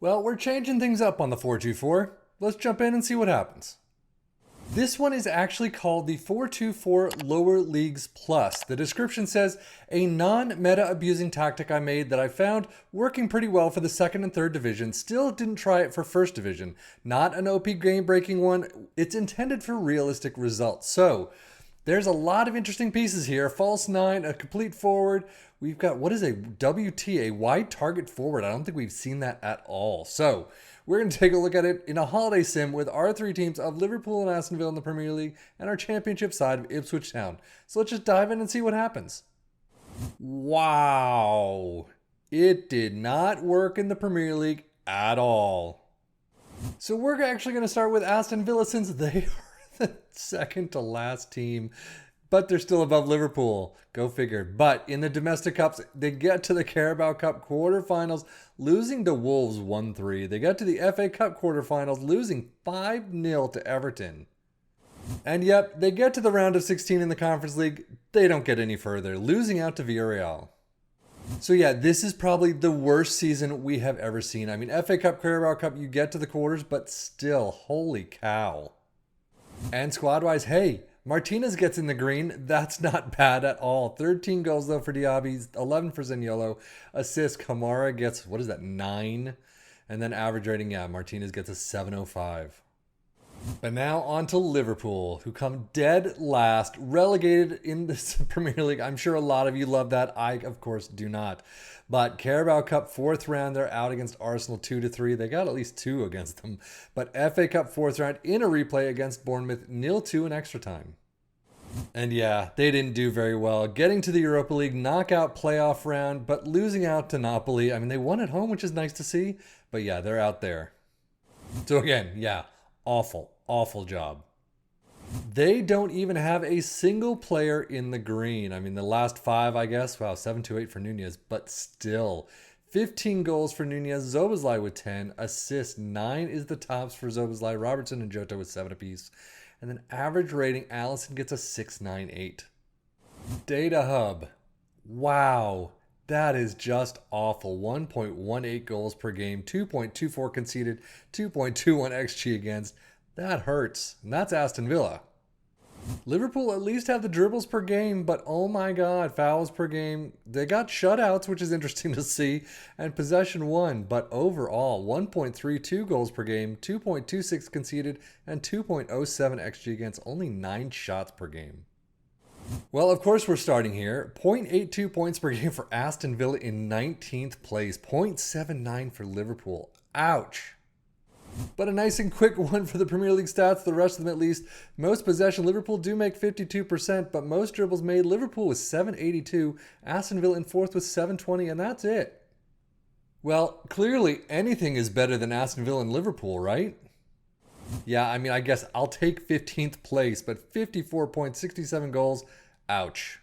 Well, we're changing things up on the 424. Let's jump in and see what happens. This one is actually called the 424 Lower Leagues Plus. The description says, a non-meta abusing tactic I made that I found working pretty well for the second and third division. Still didn't try it for first division. Not an OP game breaking one. It's intended for realistic results. So there's a lot of interesting pieces here. False nine, a complete forward. We've got, what is a WT, a wide target forward? I don't think we've seen that at all. So we're going to take a look at it in a holiday sim with our three teams of Liverpool and Aston Villa in the Premier League and our championship side of Ipswich Town. So let's just dive in and see what happens. Wow. It did not work in the Premier League at all. So we're actually going to start with Aston Villa since they are the second to last team, but they're still above Liverpool. Go figure. But in the domestic cups, they get to the Carabao Cup quarterfinals, losing to Wolves 1-3. They get to the FA Cup quarterfinals, losing 5-0 to Everton. And yep, they get to the round of 16 in the Conference League. They don't get any further, losing out to Villarreal. So yeah, this is probably the worst season we have ever seen. I mean, FA Cup, Carabao Cup, you get to the quarters, but still, holy cow. And squad-wise, hey, Martinez gets in the green. That's not bad at all. 13 goals, though, for Diaby, 11 for Zaniolo. Assist, Kamara gets, 9? And then average rating, yeah, Martinez gets a 7.05. But now on to Liverpool, who come dead last, relegated in this Premier League. I'm sure a lot of you love that. I, of course, do not. But Carabao Cup 4th round, they're out against Arsenal 2-3. They got at least 2 against them. But FA Cup 4th round in a replay against Bournemouth, 0-2 in extra time. And yeah, they didn't do very well. Getting to the Europa League knockout playoff round, but losing out to Napoli. I mean, they won at home, which is nice to see. But yeah, they're out there. So again, yeah, awful job. They don't even have a single player in the green. I mean, the last 5, I guess. Wow, 7-8 for Nunez, but still. 15 goals for Nunez, Szoboszlai with 10, assists, 9 is the tops for Szoboszlai, Robertson and Jota with 7 apiece. And then average rating, Alisson gets a 6.98. Data Hub. Wow, that is just awful. 1.18 goals per game, 2.24 conceded, 2.21 XG against. That hurts. And that's Aston Villa. Liverpool at least have the dribbles per game, but oh my god, fouls per game. They got shutouts, which is interesting to see, and possession won, but overall 1.32 goals per game, 2.26 conceded, and 2.07 XG against, only 9 shots per game. Well, of course we're starting here. 0.82 points per game for Aston Villa in 19th place, 0.79 for Liverpool. Ouch. But a nice and quick one for the Premier League stats, the rest of them at least. Most possession, Liverpool do make 52%, but most dribbles made, Liverpool was 782, Aston Villa in 4th with 720, and that's it. Well, clearly anything is better than Aston Villa and Liverpool, right? Yeah, I mean, I guess I'll take 15th place, but 54.67 goals, ouch.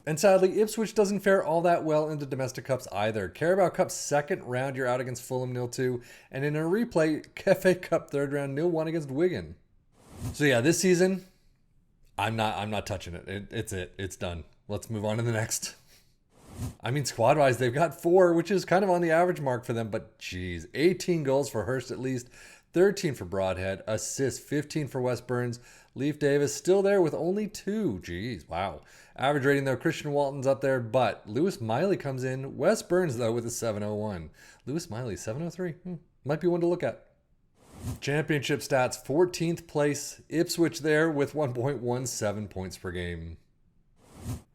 And sadly, Ipswich doesn't fare all that well in the domestic cups either. Carabao Cup 2nd round, you're out against Fulham 0-2. And in a replay, FA Cup 3rd round, 0-1 against Wigan. So yeah, this season, I'm not touching it. It's done. Let's move on to the next. I mean, squad-wise, they've got 4, which is kind of on the average mark for them. But geez, 18 goals for Hurst at least. 13 for Broadhead. Assists, 15 for Wes Burns. Leif Davis still there with only 2. Jeez, wow. Average rating, though, Christian Walton's up there, but Lewis Miley comes in. Wes Burns, though, with a 7.01. Lewis Miley, 7.03. Might be one to look at. Championship stats, 14th place. Ipswich there with 1.17 points per game.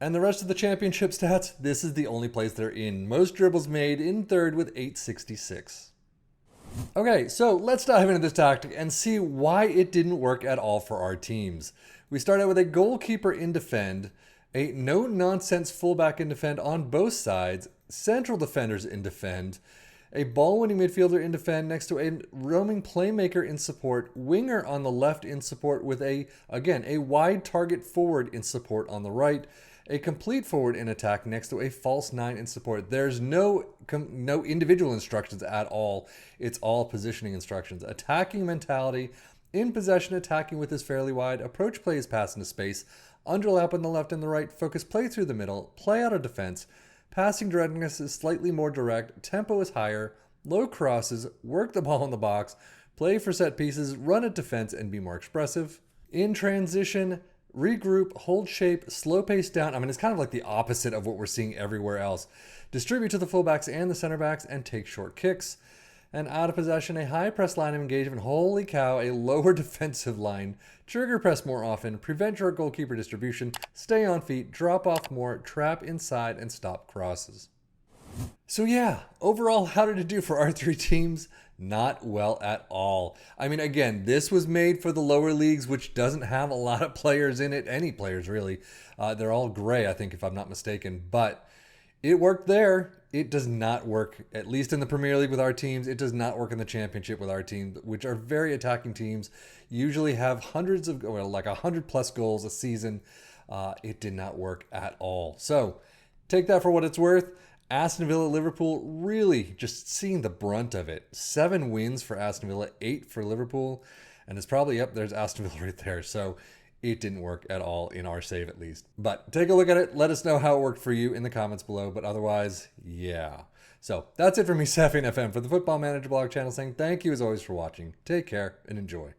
And the rest of the championship stats, this is the only place they're in. Most dribbles made in 3rd with 866. Okay, so let's dive into this tactic and see why it didn't work at all for our teams. We start out with a goalkeeper in defend, a no-nonsense fullback in defend on both sides, central defenders in defend, a ball-winning midfielder in defend next to a roaming playmaker in support, winger on the left in support with a wide target forward in support on the right, a complete forward in attack next to a false 9 in support. There's no individual instructions at all. It's all positioning instructions. Attacking mentality, in possession attacking with is fairly wide, approach play is pass into space, underlap on the left and the right, focus play through the middle, play out of defense, passing directness is slightly more direct, tempo is higher, low crosses, work the ball in the box, play for set pieces, run at defense, and be more expressive. In transition, regroup, hold shape, slow pace down. I mean, it's kind of like the opposite of what we're seeing everywhere else. Distribute to the fullbacks and the center backs and take short kicks. And out of possession, a high press line of engagement. Holy cow, a lower defensive line. Trigger press more often. Prevent your goalkeeper distribution. Stay on feet. Drop off more. Trap inside and stop crosses. So yeah, overall, how did it do for our three teams? Not well at all. I mean, again, this was made for the lower leagues, which doesn't have a lot of players in it. Any players, really. They're all gray, I think, if I'm not mistaken. But it worked there. It does not work, at least in the Premier League with our teams. It does not work in the Championship with our teams, which are very attacking teams. Usually have hundreds of, well, like 100 plus goals a season. It did not work at all. So take that for what it's worth. Aston Villa, Liverpool, really just seeing the brunt of it. 7 wins for Aston Villa, 8 for Liverpool. And it's probably up, there's Aston Villa right there. So it didn't work at all in our save, at least. But take a look at it. Let us know how it worked for you in the comments below. But otherwise, yeah. So that's it for me, Safin FM, for the Football Manager blog channel, saying thank you as always for watching. Take care and enjoy.